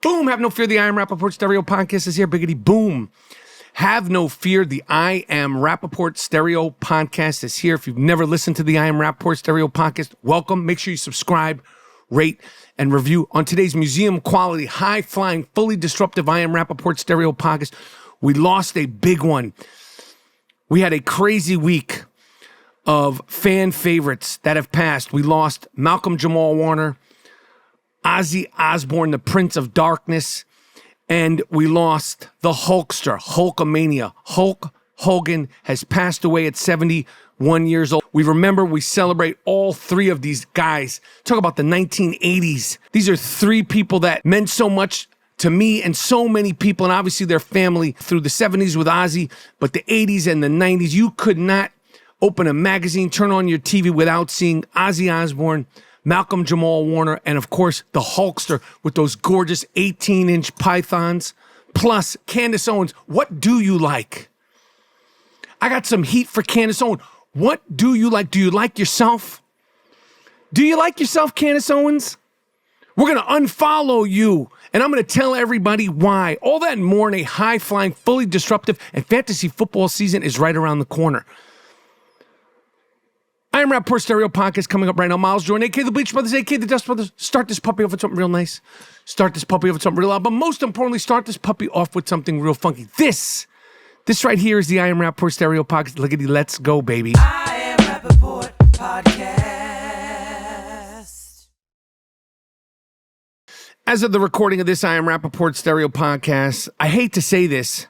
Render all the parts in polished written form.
Boom! Have no fear, the I Am Rapaport Stereo Podcast is here. Biggity boom. Have no fear, the I Am Rapaport Stereo Podcast is here. If you've never listened to the I Am Rapaport Stereo Podcast, welcome. Make sure you subscribe, rate, and review. On today's museum quality, high-flying, fully disruptive I Am Rapaport Stereo Podcast, we lost a big one. We had a crazy week of fan favorites that have passed. We lost MALCOLM-JAMAL Warner, Ozzy Osbourne, the Prince of Darkness, and we lost the Hulkster, Hulkamania. Hulk Hogan has passed away at 71 years old. We celebrate all three of these guys. Talk about the 1980s. These are three people that meant so much to me and so many people, and obviously their family through the 70s with Ozzy, but the 80s and the 90s, you could not open a magazine, turn on your TV without seeing Ozzy Osbourne, MALCOLM-JAMAL Warner, and of course, the Hulkster with those gorgeous 18-inch pythons. Plus, Candace Owens, what do you like? I got some heat for Candace Owens. What do you like? Do you like yourself? Do you like yourself, Candace Owens? We're going to unfollow you, and I'm going to tell everybody why. All that and more in a high-flying, fully disruptive, and fantasy football season is right around the corner. I Am Rapaport Stereo Podcast coming up right now. Miles Jordan, a.k.a. the Bleach Brothers, a.k.a. the Dust Brothers. Start this puppy off with something real nice. Start this puppy off with something real loud. But most importantly, start this puppy off with something real funky. This right here is the I Am Rapaport Stereo Podcast. Lickety, let's go, baby. I Am Rapaport Podcast. As of the recording of this I Am Rapaport Stereo Podcast, I hate to say this,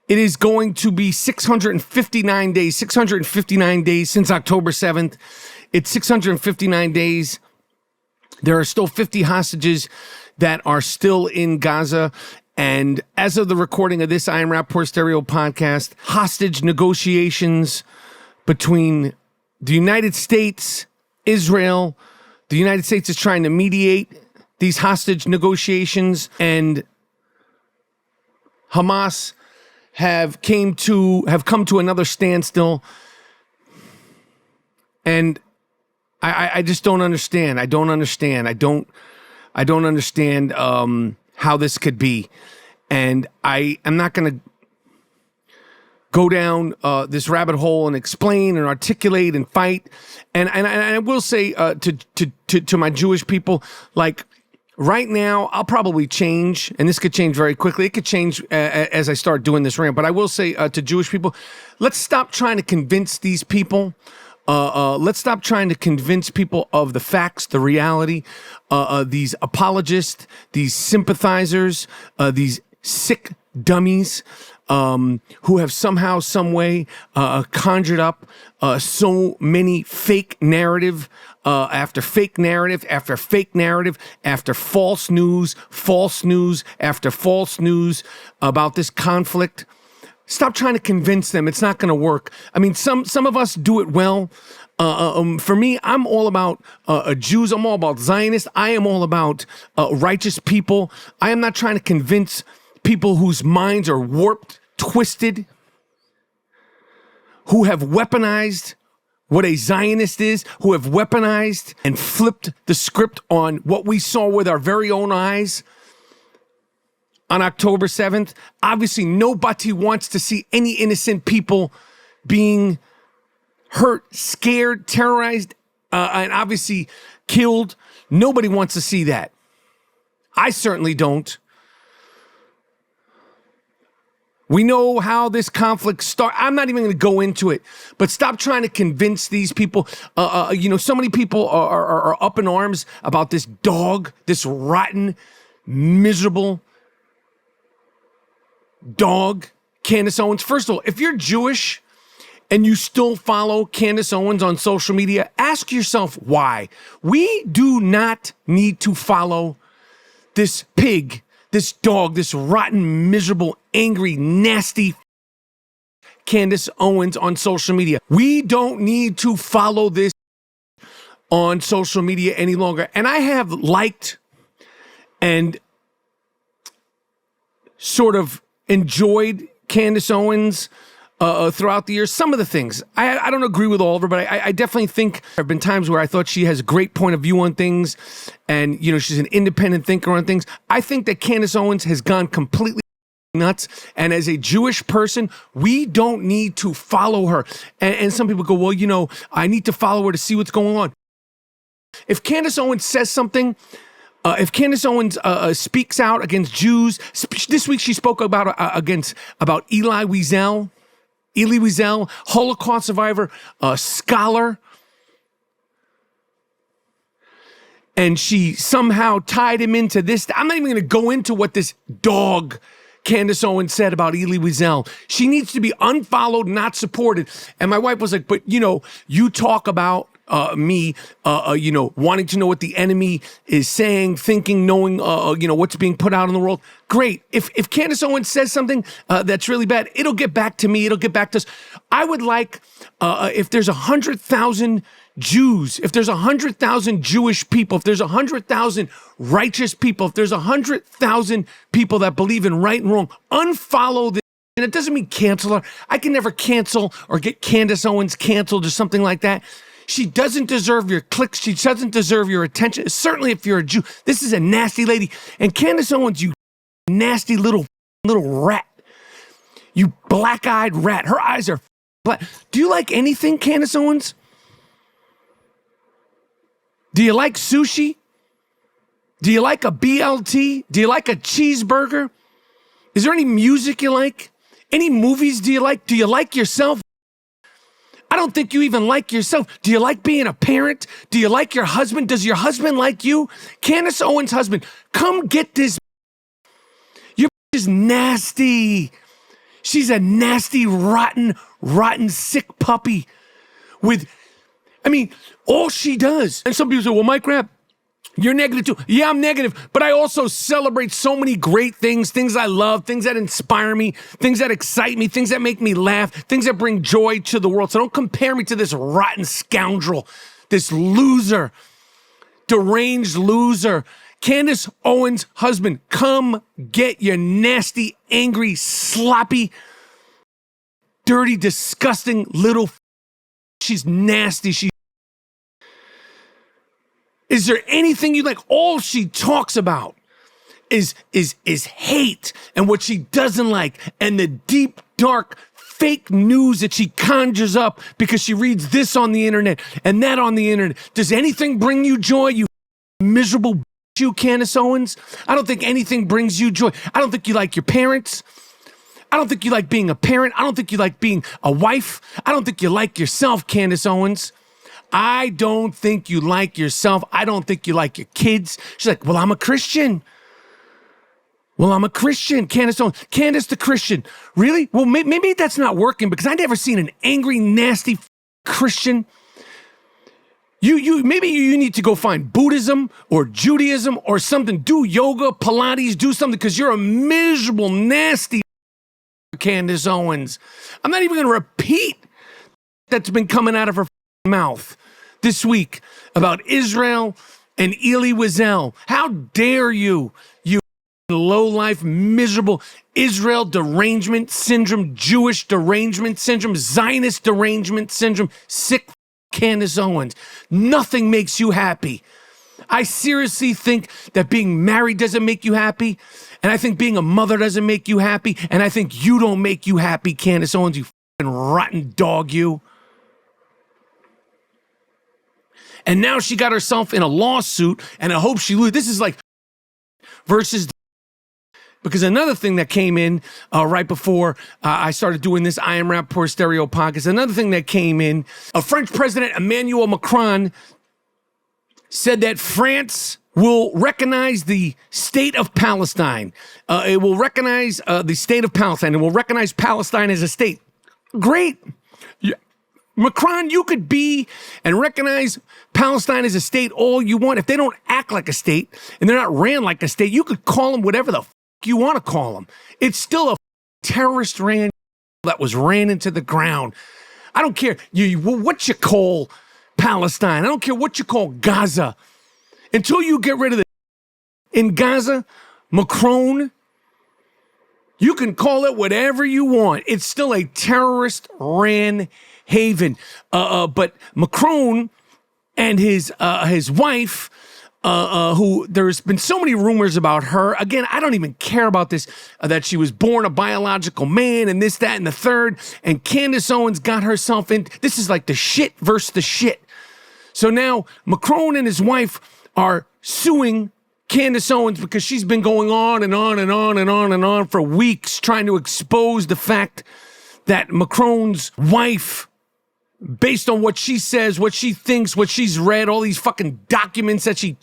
it is going to be 659 days since October 7th. It's 659 days. There are still 50 hostages that are still in Gaza. And as of the recording of this I Am Rapaport Stereo Podcast, hostage negotiations between the United States, Israel, the United States is trying to mediate these hostage negotiations, and Hamas have come to another standstill, and I just don't understand. I don't understand how this could be, and I am not going to go down this rabbit hole and explain and articulate and fight. And I will say to my Jewish people, like, right now, I'll probably change, and this could change very quickly. It could change as I start doing this rant, but I will say to Jewish people, let's stop trying to convince these people. Let's stop trying to convince people of the facts, the reality. These apologists, these sympathizers, these sick dummies who have somehow, some way conjured up so many fake narrative after fake narrative after fake narrative after false news after false news about this conflict. Stop trying to convince them. It's not going to work. I mean, some of us do it well. For me, I'm all about Jews. I'm all about Zionists. I am all about righteous people. I am not trying to convince people whose minds are warped, twisted, who have weaponized what a Zionist is, who have weaponized and flipped the script on what we saw with our very own eyes on October 7th. Obviously, nobody wants to see any innocent people being hurt, scared, terrorized, and obviously killed. Nobody wants to see that. I certainly don't. We know how this conflict started. I'm not even going to go into it, but stop trying to convince these people. So many people are up in arms about this dog, this rotten, miserable dog, Candace Owens. First of all, if you're Jewish and you still follow Candace Owens on social media, ask yourself why. We do not need to follow this pig, this dog, this rotten, miserable, angry, nasty Candace Owens on social media. We don't need to follow this on social media any longer. And I have liked and sort of enjoyed Candace Owens throughout the years. Some of the things, I don't agree with all of her, but I definitely think there have been times where I thought she has a great point of view on things, and, you know, she's an independent thinker on things. I think that Candace Owens has gone completely nuts, and as a Jewish person, we don't need to follow her. And some people go, well, you know, I need to follow her to see what's going on. If Candace Owens says something, if Candace Owens speaks out against Jews, this week she spoke about Elie Wiesel, Holocaust survivor, scholar, and she somehow tied him into this. I'm not even going to go into what this dog Candace Owens said about Elie Wiesel. She needs to be unfollowed, not supported. And my wife was like, but, you know, you talk about me, you know, wanting to know what the enemy is saying, thinking, knowing, you know, what's being put out in the world. Great. If Candace Owens says something that's really bad, it'll get back to me. It'll get back to us. I would like, if there's 100,000 Jews, if there's 100,000 Jewish people, if there's 100,000 righteous people, if there's 100,000 people that believe in right and wrong, unfollow this. And it doesn't mean cancel her. I can never cancel or get Candace Owens canceled or something like that. She doesn't deserve your clicks. She doesn't deserve your attention. Certainly if you're a Jew. This is a nasty lady. And Candace Owens, you nasty little rat. You black-eyed rat. Her eyes are black. Do you like anything, Candace Owens? Do you like sushi? Do you like a BLT? Do you like a cheeseburger? Is there any music you like? Any movies do you like? Do you like yourself? I don't think you even like yourself. Do you like being a parent? Do you like your husband? Does your husband like you? Candace Owens' husband, come get this. Your is nasty. She's a nasty, rotten, sick puppy with, I mean, all she does. And some people say, well, Mike Rapp, you're negative too. Yeah, I'm negative, but I also celebrate so many great things I love, things that inspire me, things that excite me, things that make me laugh, things that bring joy to the world. So don't compare me to this rotten scoundrel, this loser, deranged loser. Candace Owens' husband, come get your nasty, angry, sloppy, dirty, disgusting little. She's nasty. Is there anything you like? All she talks about is hate and what she doesn't like and the deep, dark, fake news that she conjures up because she reads this on the internet and that on the internet. Does anything bring you joy, you miserable bitch, you Candace Owens? I don't think anything brings you joy. I don't think you like your parents. I don't think you like being a parent. I don't think you like being a wife. I don't think you like yourself, Candace Owens. I don't think you like yourself. I don't think you like your kids. She's like, well, I'm a Christian. Candace Owens. Candace the Christian. Really? Well, maybe that's not working because I never seen an angry, nasty Christian. Maybe you need to go find Buddhism or Judaism or something. Do yoga, Pilates, do something because you're a miserable, nasty Candace Owens. I'm not even going to repeat that's been coming out of her mouth this week about Israel and Elie Wiesel. How dare you low-life, miserable Israel derangement syndrome, Jewish derangement syndrome, Zionist derangement syndrome, sick Candace Owens. Nothing makes you happy. I seriously think that being married doesn't make you happy, and I think being a mother doesn't make you happy, and I think you don't make you happy, Candace Owens, you fucking rotten dog, you. And now she got herself in a lawsuit, and I hope she loses. This is like versus. Because another thing that came in right before I started doing this I Am Rapaport Stereo podcast, another thing that came in, French President Emmanuel Macron said that France will recognize the state of Palestine. It will recognize the state of Palestine. It will recognize Palestine as a state. Great. Macron, you could be and recognize Palestine as a state all you want. If they don't act like a state and they're not ran like a state, you could call them whatever the you want to call them. It's still a terrorist ran that was ran into the ground. I don't care what you call Palestine. I don't care what you call Gaza. Until you get rid of in Gaza, Macron, You can call it whatever you want. It's still a terrorist-ran haven. But Macron and his wife, who there's been so many rumors about her. Again, I don't even care about this, that she was born a biological man and this, that, and the third. And Candace Owens got herself in. This is like the shit versus the shit. So now Macron and his wife are suing Candace Owens because she's been going on and on and on and on and on for weeks trying to expose the fact that Macron's wife, based on what she says, what she thinks, what she's read, all these fucking documents that she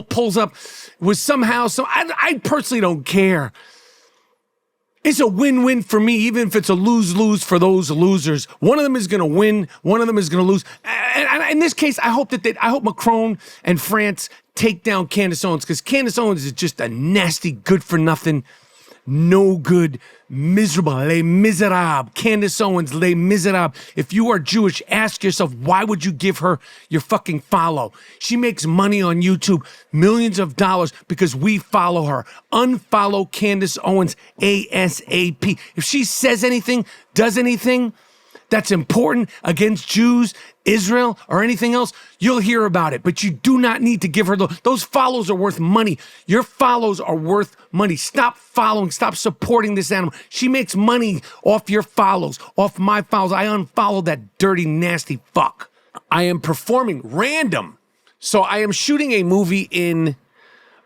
pulls up, was somehow, I personally don't care. It's a win-win for me, even if it's a lose-lose for those losers. One of them is going to win. One of them is going to lose. And in this case, I hope Macron and France take down Candace Owens, because Candace Owens is just a nasty, good-for-nothing, no good, miserable, les miserables. Candace Owens, les miserables. If you are Jewish, ask yourself, why would you give her your fucking follow? She makes money on YouTube, millions of dollars, because we follow her. Unfollow Candace Owens ASAP. If she says anything, does anything that's important against Jews, Israel, or anything else, you'll hear about it. But you do not need to give her those follows are worth money. Your follows are worth money. Stop following. Stop supporting this animal. She makes money off your follows, off my follows. I unfollow that dirty, nasty fuck. I am performing random. So I am shooting a movie in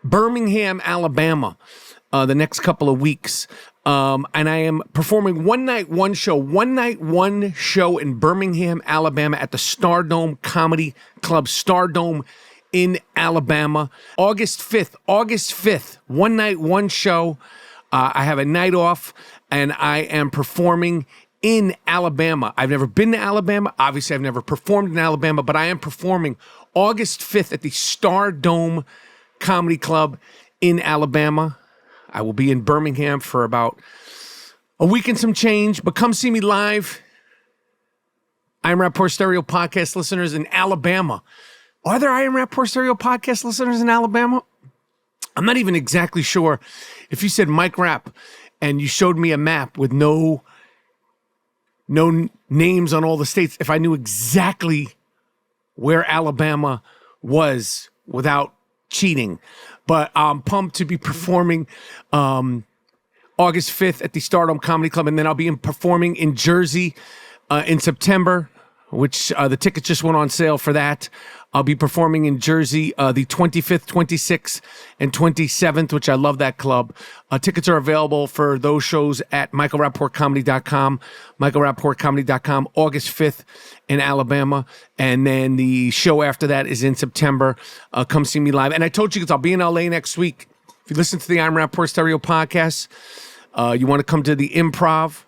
Birmingham, Alabama, the next couple of weeks. And I am performing one night, one show in Birmingham, Alabama at the Stardome Comedy Club, Stardome in Alabama, August 5th, one night, one show. I have a night off and I am performing in Alabama. I've never been to Alabama. Obviously, I've never performed in Alabama, but I am performing August 5th at the Stardome Comedy Club in Alabama. I will be in Birmingham for about a week and some change, but come see me live. I Am Rapaport Stereo Podcast listeners in Alabama. Are there I Am Rapaport Stereo Podcast listeners in Alabama? I'm not even exactly sure. If you said Mike Rap and you showed me a map with no names on all the states, if I knew exactly where Alabama was without cheating. But I'm pumped to be performing August 5th at the Stardome Comedy Club. And then I'll be performing in Jersey in September, which the tickets just went on sale for that. I'll be performing in Jersey the 25th, 26th, and 27th, which I love that club. Tickets are available for those shows at michaelrapaportcomedy.com, michaelrapaportcomedy.com, August 5th in Alabama. And then the show after that is in September. Come see me live. And I told you, because I'll be in LA next week. If you listen to the I Am Rapaport Stereo Podcast, you want to come to the Improv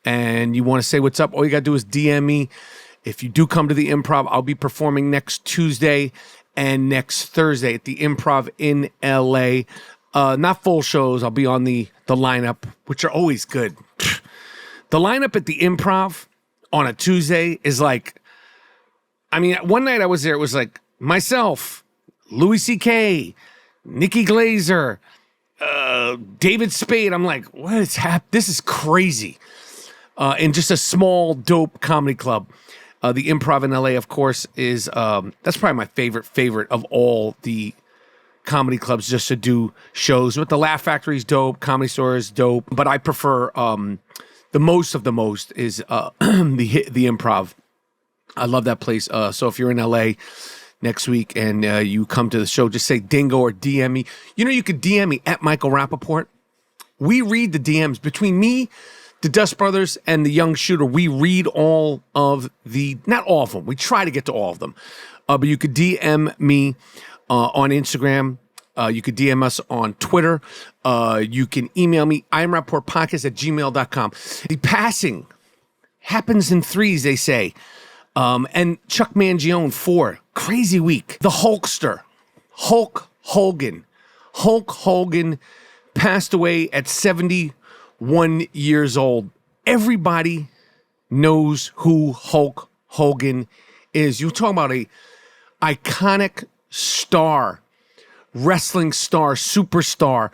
and you want to say what's up, all you got to do is DM me. If you do come to the Improv, I'll be performing next Tuesday and next Thursday at the Improv in LA. Not full shows. I'll be on the lineup, which are always good. The lineup at the Improv on a Tuesday is like, I mean, one night I was there, it was like myself, Louis C.K., Nikki Glazer, David Spade. I'm like, what is happening? This is crazy. In just a small, dope comedy club. The Improv in LA, of course, is that's probably my favorite of all the comedy clubs just to do shows. But the Laugh Factory is dope, Comedy Store is dope, but I prefer the most is the Improv. I love that place. So if you're in LA next week and you come to the show, just say Dingo or DM me. You know, you could DM me at Michael Rapaport. We read the DMs between me, the Dust Brothers, and the Young Shooter. We read all of not all of them. We try to get to all of them. But you could DM me on Instagram. You could DM us on Twitter. You can email me, iamrapaportpodcast@gmail.com. The passing happens in threes, they say. And Chuck Mangione, 4. Crazy week. The Hulkster, Hulk Hogan. Hulk Hogan passed away at 71 years old. Everybody knows who Hulk Hogan is. You're talking about a iconic star, wrestling star, superstar,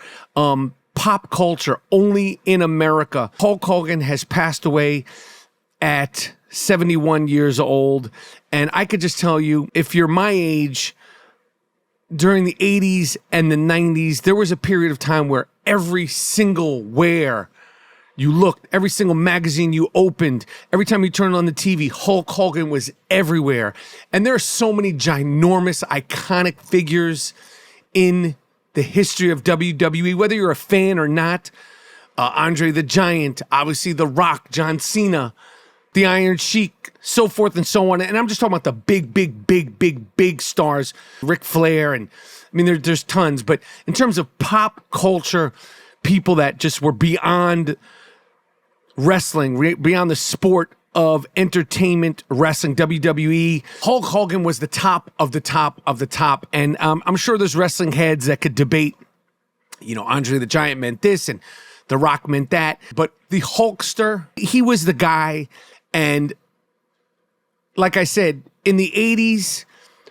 pop culture only in America. Hulk Hogan has passed away at 71 years old. And I could just tell you, if you're my age, during the 80s and the 90s, there was a period of time where every single where you looked, every single magazine you opened, every time you turned on the TV, Hulk Hogan was everywhere. And there are so many ginormous, iconic figures in the history of WWE, whether you're a fan or not. Andre the Giant, obviously The Rock, John Cena, the Iron Sheik, so forth and so on. And I'm just talking about the big stars, Ric Flair, and I mean, there's tons. But in terms of pop culture, people that just were beyond wrestling, beyond the sport of entertainment wrestling, WWE, Hulk Hogan was the top of the top of the top. And I'm sure there's wrestling heads that could debate, Andre the Giant meant this and The Rock meant that. But the Hulkster, he was the guy. And like I said, in the 80s,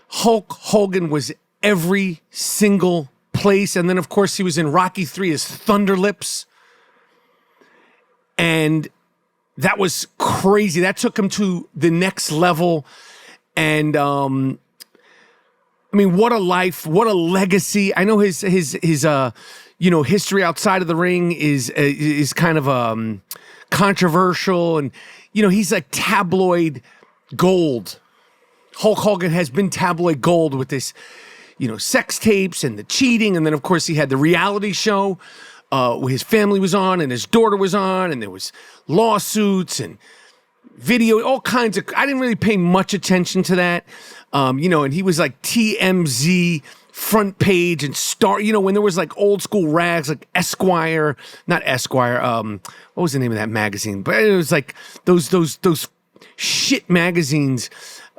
Hulk Hogan was every single place. And then, of course, he was in Rocky III as Thunder Lips. And that was crazy. That took him to the next level. And, I mean, what a life, what a legacy. I know his history outside of the ring is kind of controversial. And, he's like tabloid gold. Hulk Hogan has been tabloid gold with this, sex tapes and the cheating. And then, of course, he had the reality show where his family was on and his daughter was on. And there was lawsuits and video, all kinds of, I didn't really pay much attention to that. And he was like TMZ front page and star, when there was like old school rags, like not Esquire, what was the name of that magazine? But it was like those shit magazines,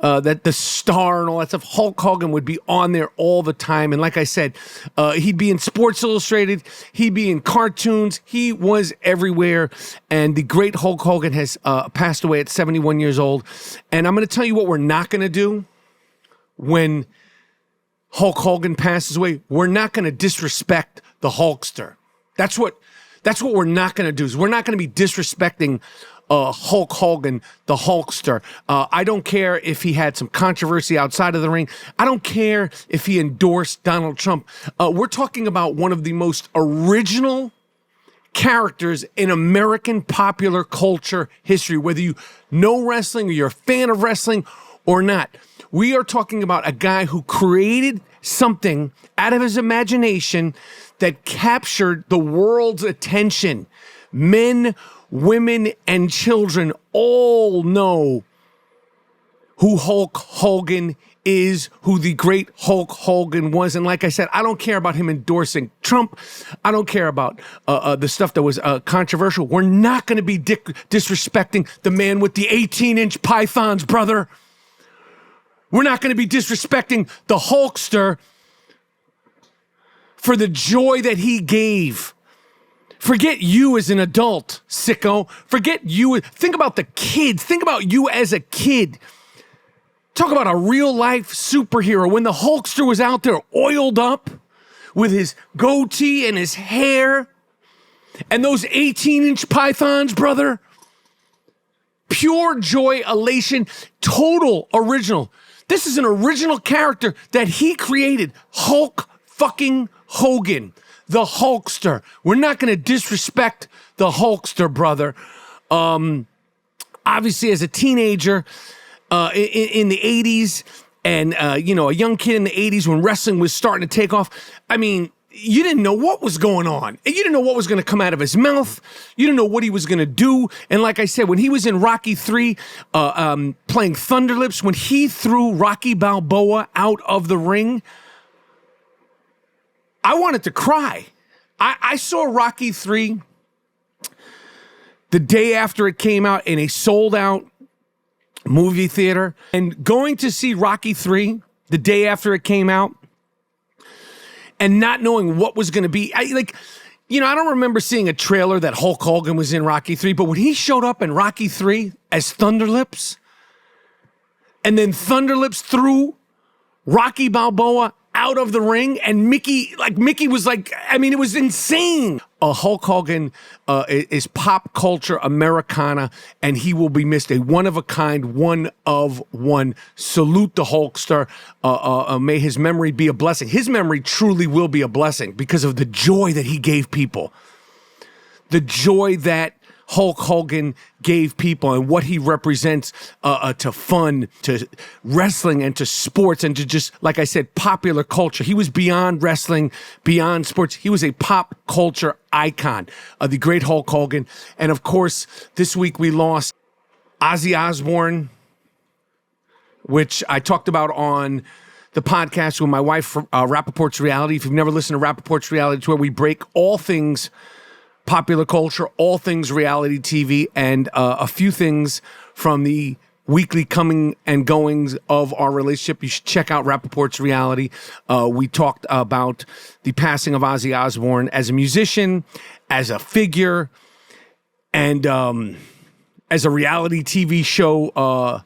that the Star and all that stuff. Hulk Hogan would be on there all the time. And like I said, he'd be in Sports Illustrated. He'd be in cartoons. He was everywhere. And the great Hulk Hogan has passed away at 71 years old. And I'm going to tell you what we're not going to do when Hulk Hogan passes away. We're not going to disrespect the Hulkster. That's what we're not going to do. Is we're not going to be disrespecting Hulk Hogan, the Hulkster. I don't care if he had some controversy outside of the ring. I don't care if he endorsed Donald Trump. We're talking about one of the most original characters in American popular culture history, whether you know wrestling or you're a fan of wrestling or not. We are talking about a guy who created something out of his imagination that captured the world's attention. Men, women, and children all know who Hulk Hogan is, who the great Hulk Hogan was. And like I said, I don't care about him endorsing Trump. I don't care about the stuff that was controversial. We're not going to be disrespecting the man with the 18-inch pythons, brother. We're not going to be disrespecting the Hulkster for the joy that he gave. Forget you as an adult, sicko. Forget you. Think about the kids. Think about you as a kid. Talk about a real-life superhero. When the Hulkster was out there oiled up with his goatee and his hair and those 18-inch pythons, brother. Pure joy, elation, total original. This is an original character that he created. Hulk fucking Hogan, the Hulkster. We're not going to disrespect the Hulkster, brother. Obviously, as a teenager in the 80s and, a young kid in the 80s when wrestling was starting to take off, I mean, you didn't know what was going on. You didn't know what was going to come out of his mouth. You didn't know what he was going to do. And like I said, when he was in Rocky III, playing Thunder Lips, when he threw Rocky Balboa out of the ring, I wanted to cry. I saw Rocky III the day after it came out in a sold-out movie theater. And going to see Rocky III the day after it came out, and not knowing what was going to be. I don't remember seeing a trailer that Hulk Hogan was in Rocky III, but when he showed up in Rocky III as Thunder Lips, and then Thunder Lips threw Rocky Balboa out of the ring, and Mickey was like, I mean, it was insane. Hulk Hogan is pop culture Americana, and he will be missed. A one-of-a-kind, one-of-one. Salute the Hulkster. May his memory be a blessing. His memory truly will be a blessing because of the joy that he gave people. The joy that Hulk Hogan gave people and what he represents to fun, to wrestling, and to sports, and to just, like I said, popular culture. He was beyond wrestling, beyond sports. He was a pop culture icon, the great Hulk Hogan. And of course, this week we lost Ozzy Osbourne, which I talked about on the podcast with my wife, Rapaport's Reality. If you've never listened to Rapaport's Reality, it's where we break all things popular culture, all things reality TV, and a few things from the weekly coming and goings of our relationship. You should check out Rapaport's Reality. We talked about the passing of Ozzy Osbourne as a musician, as a figure, and as a reality TV show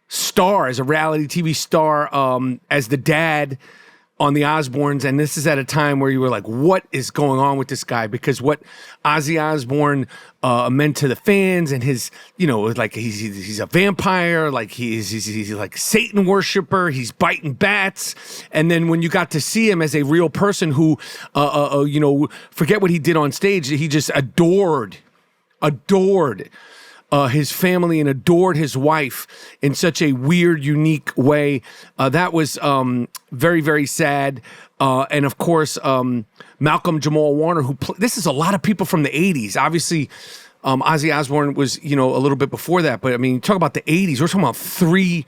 star, as a reality TV star, as the dad on the Osbournes. And this is at a time where you were like, what is going on with this guy? Because what Ozzy Osbourne meant to the fans, and his, like he's a vampire, like he's like Satan worshiper, he's biting bats. And then when you got to see him as a real person who, forget what he did on stage, he just adored his family and adored his wife in such a weird, unique way. That was very, very sad. And of course, Malcolm-Jamal Warner, this is a lot of people from the 80s. Obviously, Ozzy Osbourne was, a little bit before that. But I mean, talk about the 80s. We're talking about three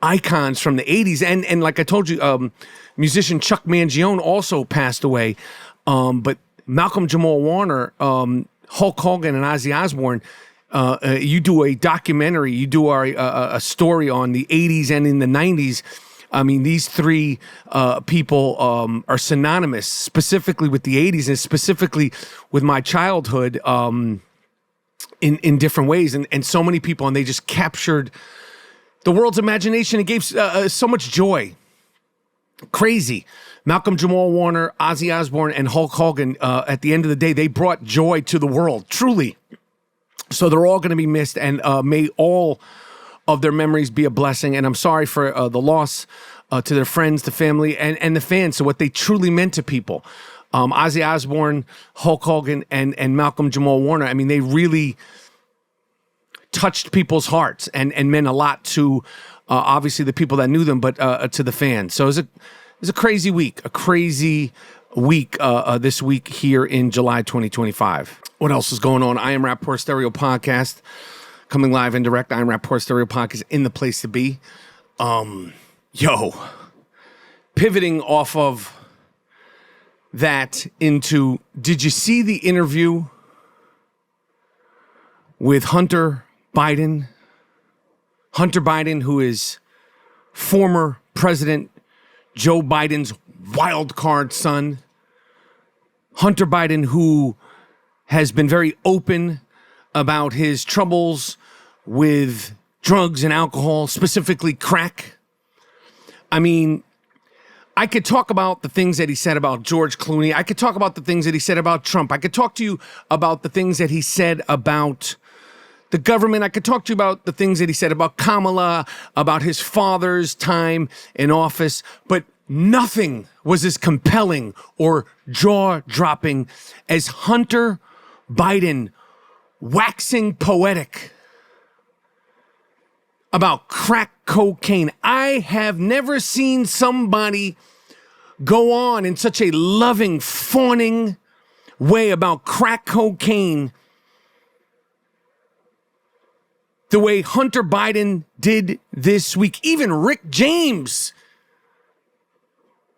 icons from the 80s. And like I told you, musician Chuck Mangione also passed away. But Malcolm-Jamal Warner, Hulk Hogan, and Ozzy Osbourne, you do a documentary, you do a story on the 80s and in the 90s. I mean, these three people are synonymous, specifically with the 80s and specifically with my childhood in different ways. And so many people, and they just captured the world's imagination and gave so much joy. Crazy. Malcolm-Jamal Warner, Ozzy Osbourne, and Hulk Hogan, at the end of the day, they brought joy to the world, truly. So they're all going to be missed, and may all of their memories be a blessing. And I'm sorry for the loss to their friends, the family, and the fans. So what they truly meant to people. Ozzy Osbourne, Hulk Hogan, and Malcolm-Jamal Warner, I mean, they really touched people's hearts and meant a lot to, obviously, the people that knew them, but to the fans. So it was a crazy week, this week here in July 2025. What else is going on? I Am Rapaport Stereo Podcast, coming live and direct. I Am Rapaport Stereo Podcast in the place to be. Pivoting off of that into, did you see the interview with Hunter Biden? Hunter Biden, who is former President Joe Biden's wild card son. Hunter Biden, who has been very open about his troubles with drugs and alcohol, specifically crack. I mean, I could talk about the things that he said about George Clooney. I could talk about the things that he said about Trump. I could talk to you about the things that he said about the government. I could talk to you about the things that he said about Kamala, about his father's time in office, but nothing was as compelling or jaw-dropping as Hunter Biden waxing poetic about crack cocaine. I have never seen somebody go on in such a loving, fawning way about crack cocaine the way Hunter Biden did this week. Even Rick James,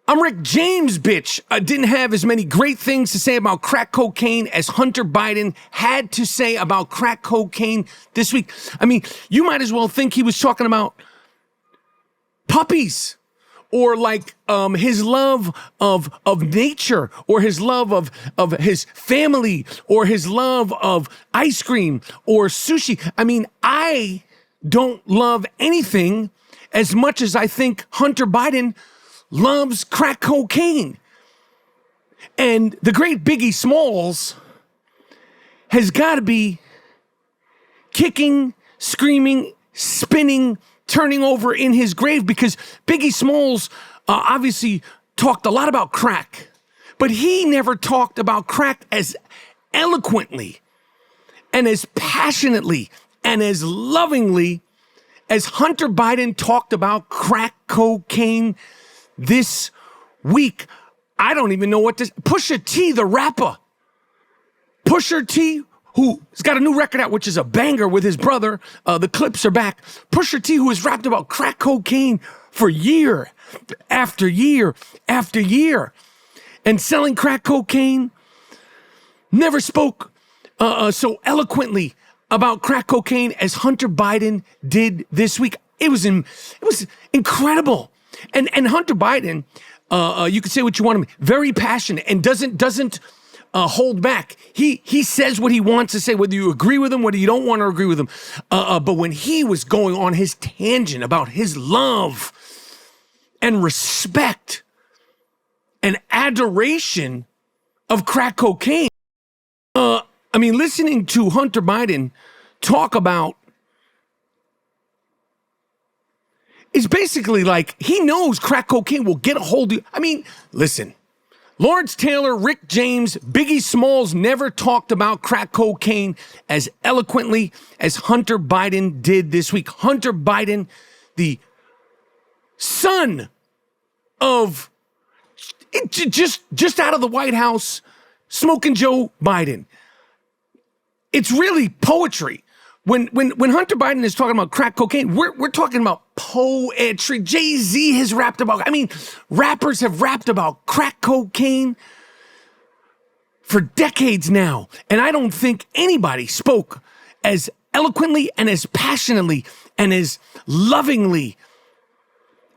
I'm Rick James, bitch, didn't have as many great things to say about crack cocaine as Hunter Biden had to say about crack cocaine this week. I mean, you might as well think he was talking about puppies, or like his love of nature, or his love of his family, or his love of ice cream or sushi. I mean, I don't love anything as much as I think Hunter Biden loves crack cocaine. And the great Biggie Smalls has got to be kicking, screaming, spinning, turning over in his grave, because Biggie Smalls obviously talked a lot about crack, but he never talked about crack as eloquently and as passionately and as lovingly as Hunter Biden talked about crack cocaine this week. I don't even know what this... Pusha T, the rapper. Pusha T, who's got a new record out, which is a banger with his brother. The clips are back. Pusha T, who has rapped about crack cocaine for year after year after year, and selling crack cocaine, never spoke so eloquently about crack cocaine as Hunter Biden did this week. It was incredible. And Hunter Biden, you can say what you want of him, very passionate and doesn't hold back. He says what he wants to say, whether you agree with him, whether you don't want to agree with him. But when he was going on his tangent about his love and respect and adoration of crack cocaine, listening to Hunter Biden talk about is basically like he knows crack cocaine will get a hold of you. Listen, Lawrence Taylor, Rick James, Biggie Smalls never talked about crack cocaine as eloquently as Hunter Biden did this week. Hunter Biden, the son of just out of the White House, smoking Joe Biden. It's really poetry. When Hunter Biden is talking about crack cocaine, we're talking about poetry. Jay-Z has rapped about, rappers have rapped about crack cocaine for decades now. And I don't think anybody spoke as eloquently and as passionately and as lovingly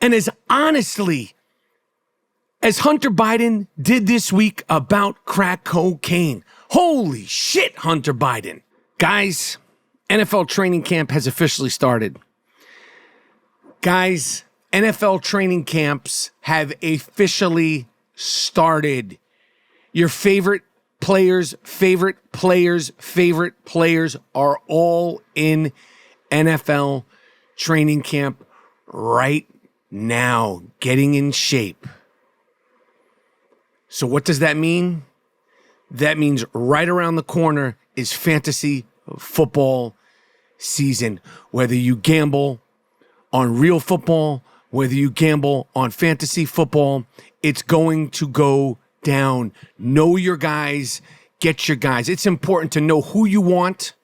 and as honestly as Hunter Biden did this week about crack cocaine. Holy shit, Hunter Biden. Guys, NFL training camp has officially started. Guys, NFL training camps have officially started. Your favorite players are all in NFL training camp right now, getting in shape. So what does that mean? That means right around the corner is fantasy football season. Whether you gamble on real football, whether you gamble on fantasy football, it's going to go down. Know your guys, get your guys. It's important to know who you want.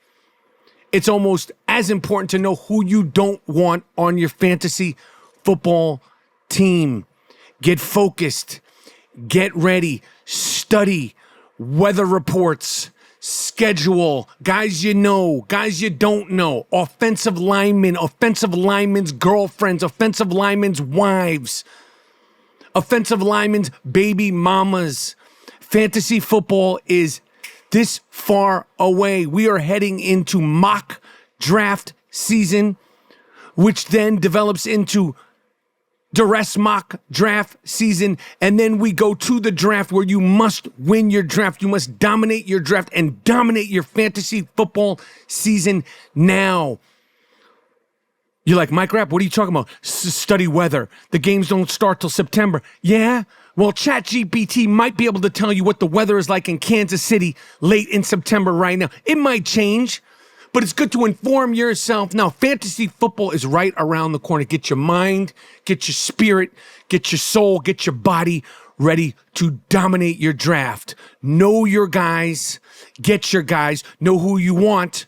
It's almost as important to know who you don't want on your fantasy football team. Get focused, get ready, study, weather reports, schedule, guys you know, guys you don't know, offensive linemen, offensive linemen's girlfriends, offensive linemen's wives, offensive linemen's baby mamas. Fantasy football is this far away. We are heading into mock draft season, which then develops into duress mock draft season, and then we go to the draft where you must win your draft. You must dominate your draft and dominate your fantasy football season now. You're like, Mike Rapp, what are you talking about? Study weather. The games don't start till September. Yeah? Well, ChatGPT might be able to tell you what the weather is like in Kansas City late in September right now. It might change, but it's good to inform yourself. Now, fantasy football is right around the corner. Get your mind, get your spirit, get your soul, get your body ready to dominate your draft. Know your guys, get your guys, know who you want,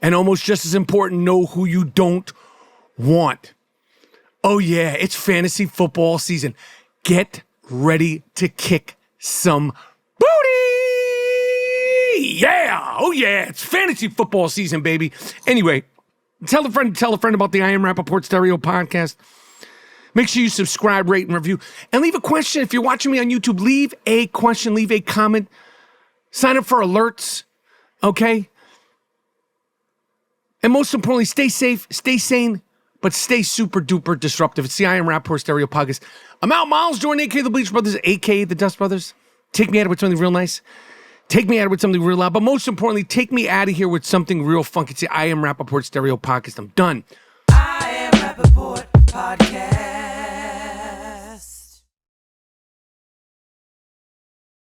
and almost just as important, know who you don't want. Oh yeah, it's fantasy football season. Get ready to kick some booty. Yeah. Oh yeah, it's fantasy football season, baby. Anyway, tell a friend about the I Am Rapaport Stereo podcast. Make sure you subscribe, rate, and review. And leave a question. If you're watching me on YouTube, leave a question, leave a comment. Sign up for alerts, okay? And most importantly, stay safe, stay sane, but stay super duper disruptive. It's the I Am Rapaport Stereo podcast. I'm out. Miles Jordan, a.k.a. the Bleach Brothers, a.k.a. the Dust Brothers. Take me out of it with something real nice. Take me out of it with something real loud. But most importantly, take me out of here with something real funky. It's the I Am Rapaport Stereo Podcast. I'm done. I am Rapaport Podcast.